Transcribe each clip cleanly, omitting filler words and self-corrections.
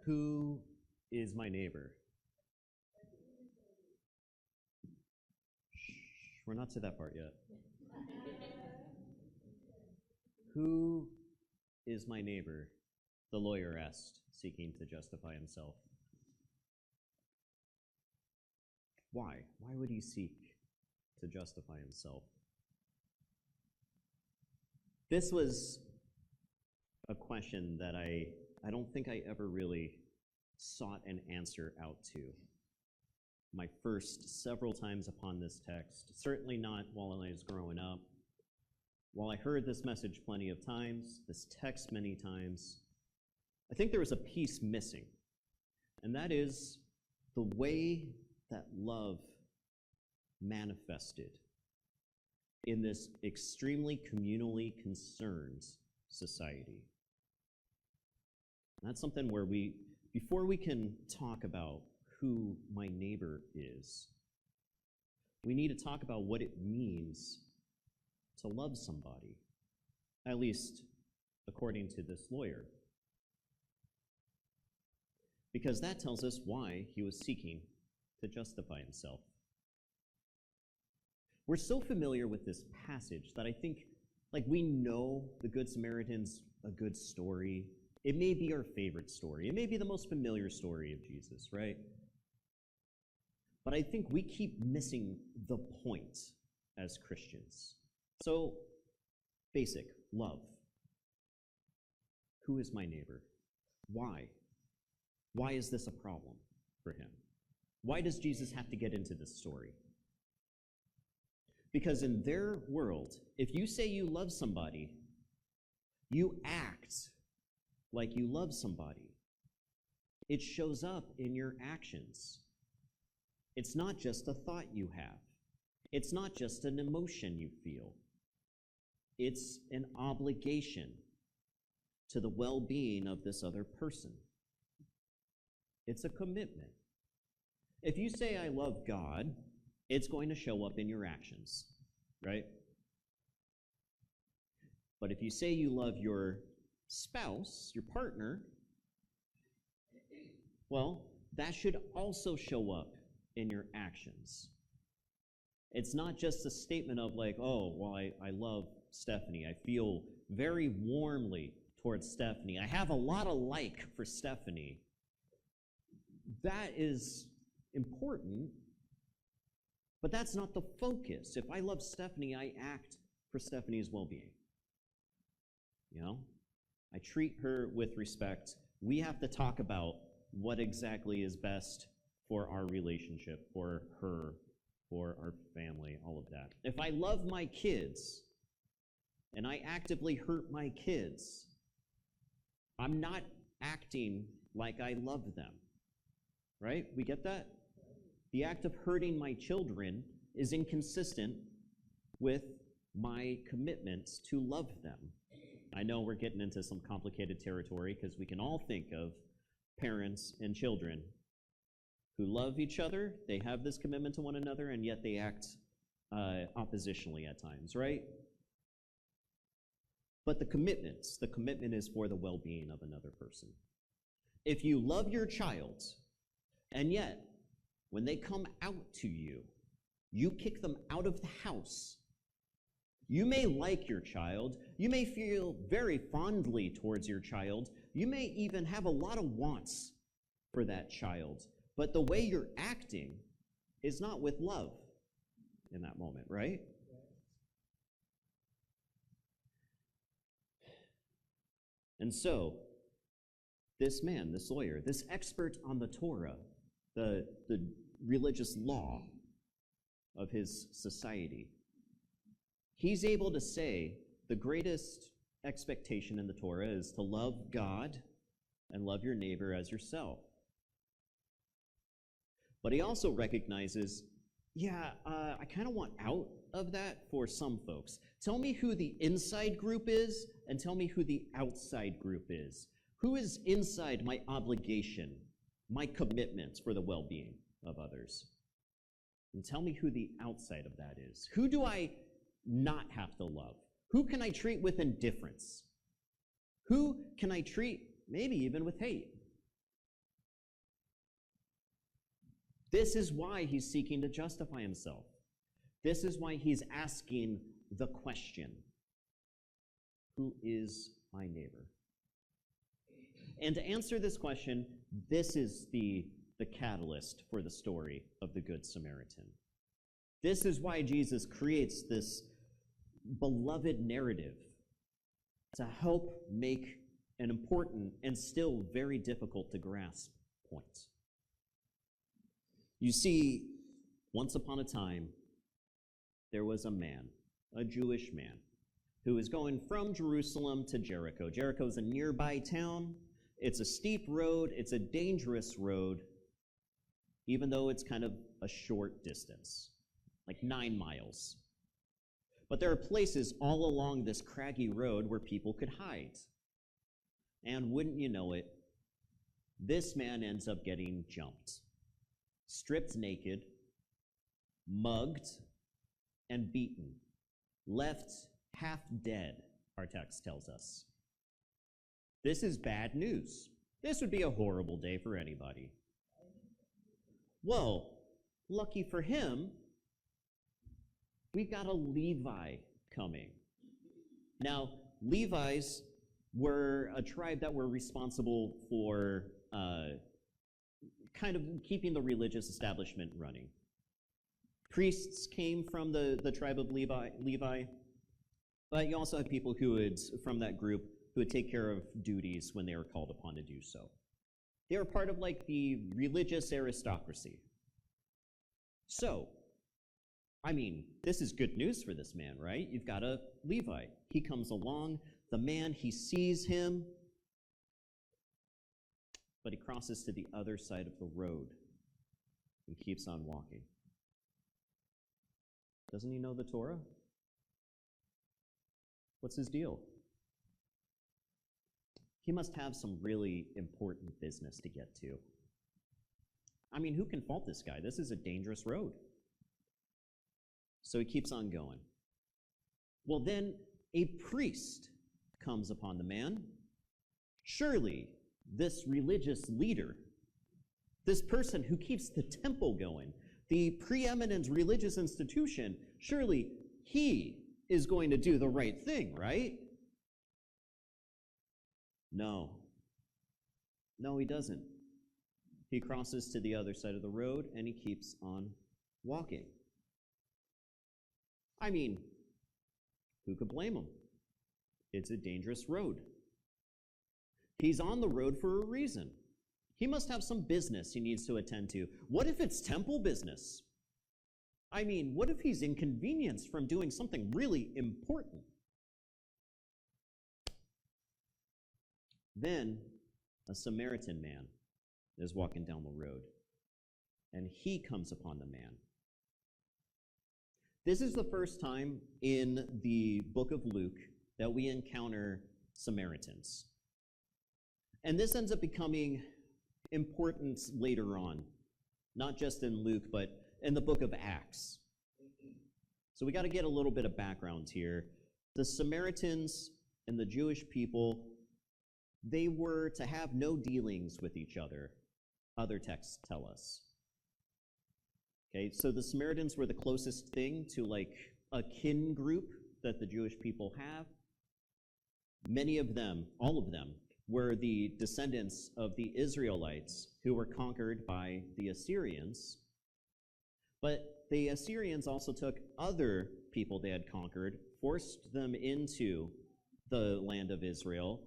Who is my neighbor? Shh, we're not to that part yet. Who is my neighbor? The lawyer asked, seeking to justify himself. Why? Why would he seek to justify himself? This was a question that I don't think I ever really sought an answer out to. My first several times upon this text, certainly not while I was growing up. While I heard this message plenty of times, this text many times, I think there was a piece missing, and that is the way that love manifested in this extremely communally concerned society. And that's something where before we can talk about who my neighbor is, we need to talk about what it means to love somebody, at least according to this lawyer. Because that tells us why he was seeking to justify himself. We're so familiar with this passage that I think, we know the Good Samaritan's a good story. It may be our favorite story. It may be the most familiar story of Jesus, right? But I think we keep missing the point as Christians. So, basic, love. Who is my neighbor? Why? Why is this a problem for him? Why does Jesus have to get into this story? Because in their world, if you say you love somebody, you act like you love somebody. It shows up in your actions. It's not just a thought you have. It's not just an emotion you feel. It's an obligation to the well-being of this other person. It's a commitment. If you say, I love God, it's going to show up in your actions, right? But if you say you love your spouse, your partner, well, that should also show up in your actions. It's not just a statement of I love Stephanie. I feel very warmly towards Stephanie. I have a lot of like for Stephanie. That is important, but that's not the focus. If I love Stephanie, I act for Stephanie's well-being. I treat her with respect. We have to talk about what exactly is best for our relationship, for her, for our family, all of that. If I love my kids and I actively hurt my kids, I'm not acting like I love them, right? We get that? The act of hurting my children is inconsistent with my commitment to love them. I know we're getting into some complicated territory because we can all think of parents and children who love each other, they have this commitment to one another, and yet they act oppositionally at times, right? But the commitment is for the well-being of another person. If you love your child, and yet when they come out to you, you kick them out of the house. You may like your child. You may feel very fondly towards your child. You may even have a lot of wants for that child. But the way you're acting is not with love in that moment, right? And so, this man, this lawyer, this expert on the Torah, the religious law of his society, he's able to say the greatest expectation in the Torah is to love God and love your neighbor as yourself. But he also recognizes, I kind of want out of that for some folks. Tell me who the inside group is and tell me who the outside group is. Who is inside my obligation, my commitments for the well-being of others? And tell me who the outside of that is. Who do I not have to love? Who can I treat with indifference? Who can I treat maybe even with hate? This is why he's seeking to justify himself. This is why he's asking the question, who is my neighbor? And to answer this question, this is the catalyst for the story of the Good Samaritan. This is why Jesus creates this beloved narrative to help make an important and still very difficult to grasp point. You see, once upon a time, there was a man, a Jewish man, who was going from Jerusalem to Jericho. Jericho's a nearby town. It's a steep road. It's a dangerous road, even though it's kind of a short distance, like 9 miles. But there are places all along this craggy road where people could hide. And wouldn't you know it, this man ends up getting jumped, stripped naked, mugged, and beaten, left half dead, our text tells us. This is bad news. This would be a horrible day for anybody. Well, lucky for him, we've got a Levi coming. Now, Levites were a tribe that were responsible for kind of keeping the religious establishment running. Priests came from the tribe of Levi, but you also have people from that group who would take care of duties when they were called upon to do so. They were part of like the religious aristocracy. So, I mean, this is good news for this man, right? You've got a Levite. He comes along, the man, he sees him, but he crosses to the other side of the road and keeps on walking. Doesn't he know the Torah? What's his deal? He must have some really important business to get to. I mean, who can fault this guy? This is a dangerous road. So he keeps on going. Well, then a priest comes upon the man. Surely this religious leader, this person who keeps the temple going, the preeminent religious institution, surely he is going to do the right thing, right? No, he doesn't. He crosses to the other side of the road and he keeps on walking. I mean, who could blame him? It's a dangerous road. He's on the road for a reason. He must have some business he needs to attend to. What if it's temple business? I mean, what if he's inconvenienced from doing something really important? Then a Samaritan man is walking down the road, and he comes upon the man. This is the first time in the book of Luke that we encounter Samaritans. And this ends up becoming important later on, not just in Luke, but in the book of Acts. So we got to get a little bit of background here. The Samaritans and the Jewish people, they were to have no dealings with each other, other texts tell us. Okay, so the Samaritans were the closest thing to like a kin group that the Jewish people have. Many of them, all of them, were the descendants of the Israelites who were conquered by the Assyrians. But the Assyrians also took other people they had conquered, forced them into the land of Israel,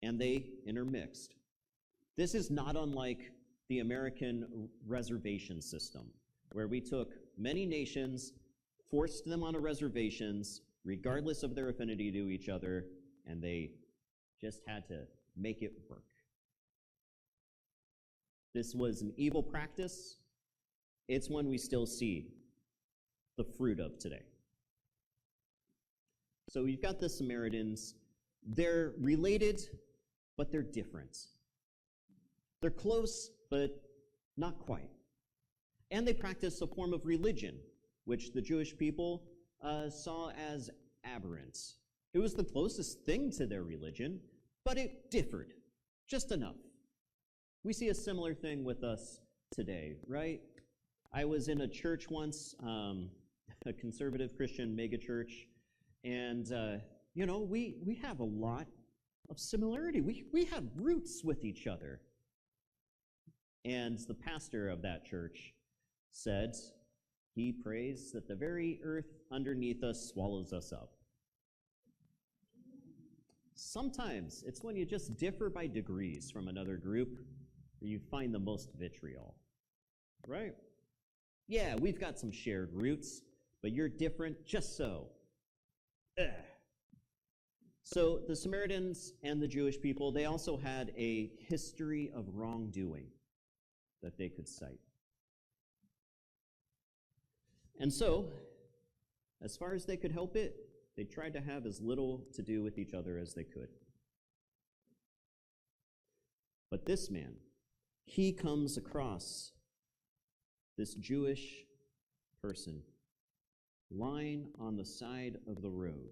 and they intermixed. This is not unlike the American reservation system, where we took many nations, forced them onto reservations, regardless of their affinity to each other, and they just had to make it work. This was an evil practice. It's one we still see the fruit of today. So you've got the Samaritans. They're related, but they're different. They're close, but not quite. And they practice a form of religion, which the Jewish people saw as aberrant. It was the closest thing to their religion, but it differed just enough. We see a similar thing with us today, right? I was in a church once, a conservative Christian megachurch, and we have a lot of similarity. We have roots with each other. And the pastor of that church said he prays that the very earth underneath us swallows us up. Sometimes it's when you just differ by degrees from another group that you find the most vitriol, right? Yeah, we've got some shared roots, but you're different just so. Ugh. So the Samaritans and the Jewish people, they also had a history of wrongdoing that they could cite. And so, as far as they could help it, they tried to have as little to do with each other as they could. But this man, he comes across this Jewish person lying on the side of the road.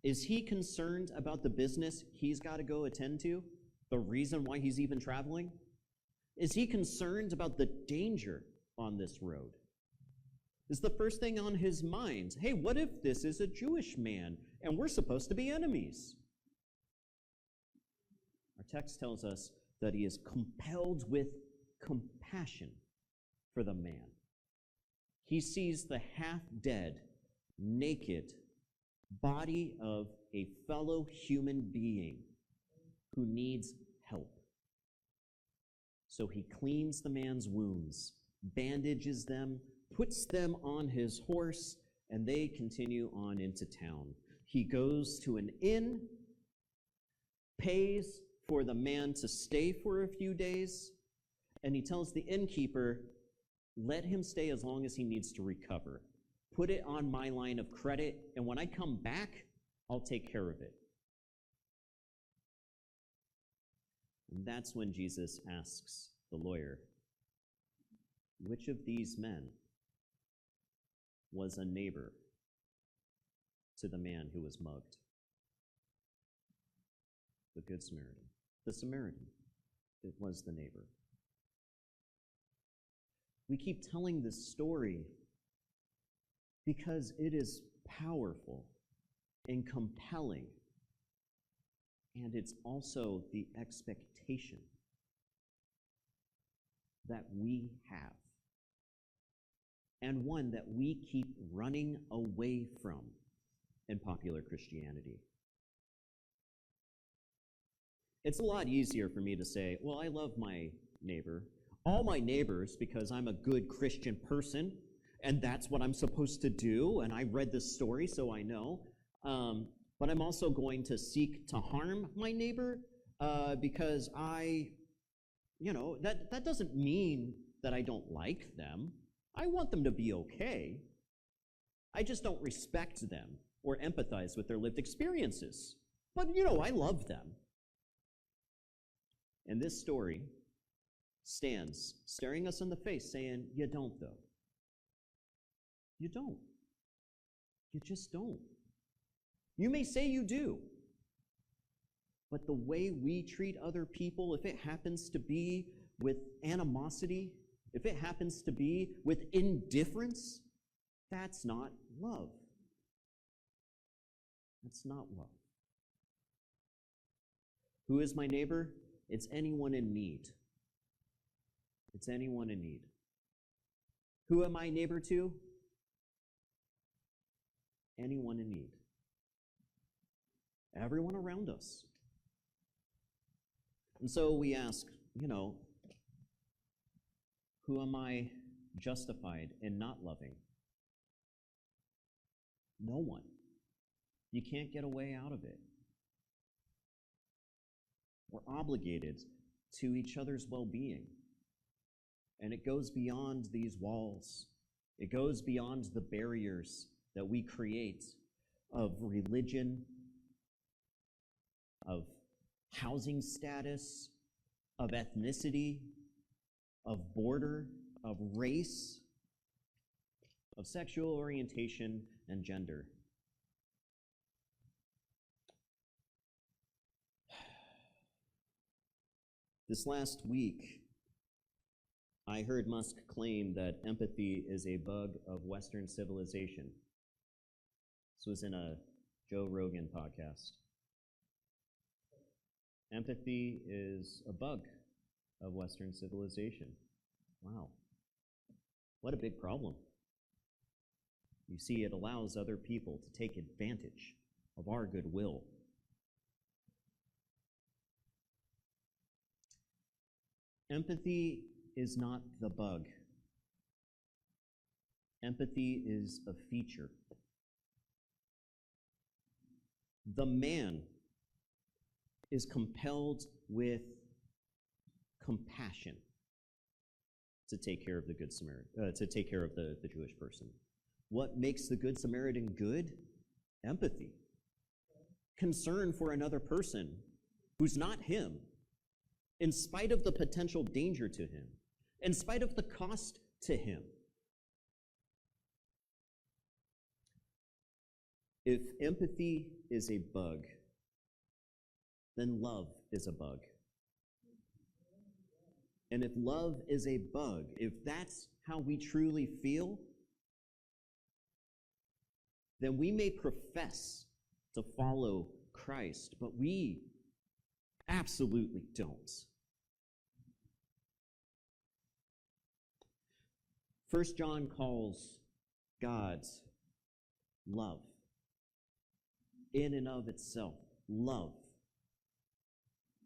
Is he concerned about the business he's got to go attend to? The reason why he's even traveling? Is he concerned about the danger on this road? Is the first thing on his mind, hey, what if this is a Jewish man and we're supposed to be enemies? Our text tells us that he is compelled with compassion for the man. He sees the half-dead, naked body of a fellow human being who needs help. So he cleans the man's wounds, bandages them, puts them on his horse, and they continue on into town. He goes to an inn, pays for the man to stay for a few days, and he tells the innkeeper, let him stay as long as he needs to recover. Put it on my line of credit, and when I come back, I'll take care of it. And that's when Jesus asks the lawyer, which of these men was a neighbor to the man who was mugged? The Good Samaritan. The Samaritan. It was the neighbor. We keep telling this story because it is powerful and compelling, and it's also the expectation that we have, and one that we keep running away from in popular Christianity. It's a lot easier for me to say, well, I love my neighbor, all my neighbors, because I'm a good Christian person, and that's what I'm supposed to do, and I read this story, so I know. But I'm also going to seek to harm my neighbor because that doesn't mean that I don't like them. I want them to be okay. I just don't respect them or empathize with their lived experiences. But, I love them. And this story stands staring us in the face saying, you don't, though. You don't. You just don't. You may say you do, but the way we treat other people, if it happens to be with animosity, if it happens to be with indifference, that's not love. That's not love. Who is my neighbor? It's anyone in need. It's anyone in need. Who am I neighbor to? Anyone in need. Everyone around us. And so we ask, who am I justified in not loving? No one. You can't get away out of it. We're obligated to each other's well-being. And it goes beyond these walls. It goes beyond the barriers that we create of religion, of housing status, of ethnicity, of border, of race, of sexual orientation and gender. This last week, I heard Musk claim that empathy is a bug of Western civilization. This was in a Joe Rogan podcast. Empathy is a bug of Western civilization. Wow. What a big problem. You see, it allows other people to take advantage of our goodwill. Empathy is not the bug. Empathy is a feature. The man is compelled with compassion to take care of the Good Samaritan, to take care of the Jewish person. What makes the Good Samaritan good? Empathy. Concern for another person who's not him, in spite of the potential danger to him, in spite of the cost to him. If empathy is a bug, then love is a bug. And if love is a bug, if that's how we truly feel, then we may profess to follow Christ, but we absolutely don't. 1 John calls God's love, in and of itself, love.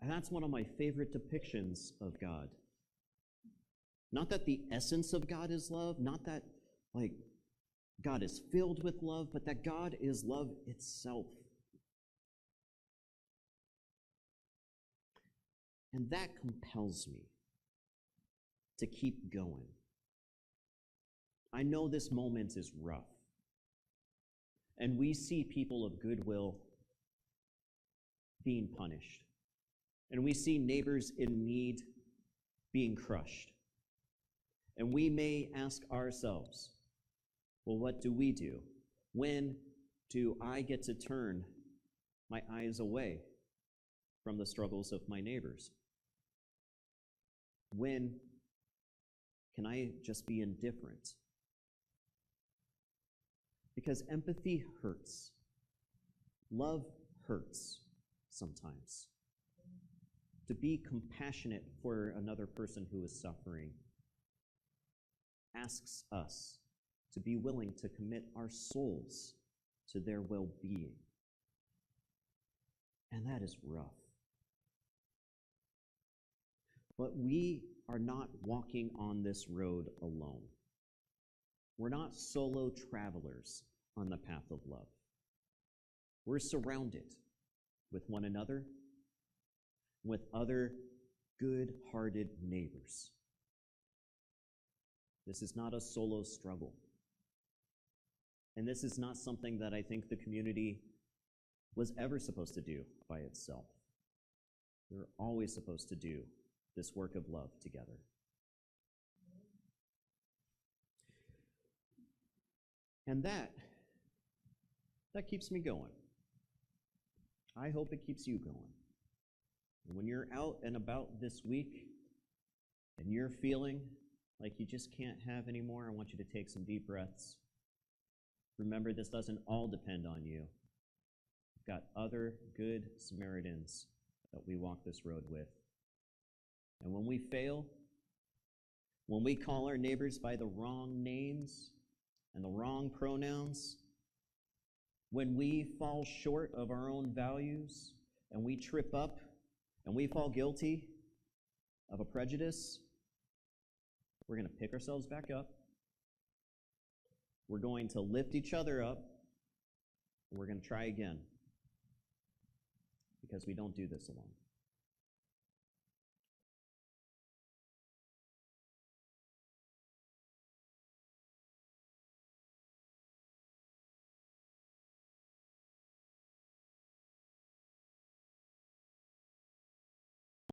And that's one of my favorite depictions of God. Not that the essence of God is love, not that God is filled with love, but that God is love itself. And that compels me to keep going. I know this moment is rough. And we see people of goodwill being punished. And we see neighbors in need being crushed. And we may ask ourselves, well, what do we do? When do I get to turn my eyes away from the struggles of my neighbors? When can I just be indifferent? Because empathy hurts. Love hurts sometimes. To be compassionate for another person who is suffering asks us to be willing to commit our souls to their well-being. And that is rough. But we are not walking on this road alone. We're not solo travelers on the path of love. We're surrounded with one another, with other good-hearted neighbors. This is not a solo struggle. And this is not something that I think the community was ever supposed to do by itself. We were always supposed to do this work of love together. And that keeps me going. I hope it keeps you going. And when you're out and about this week and you're feeling like you just can't have any more, I want you to take some deep breaths. Remember, this doesn't all depend on you. We've got other good Samaritans that we walk this road with. And when we fail, when we call our neighbors by the wrong names and the wrong pronouns, when we fall short of our own values and we trip up and we fall guilty of a prejudice, we're going to pick ourselves back up. We're going to lift each other up. And we're going to try again. Because we don't do this alone.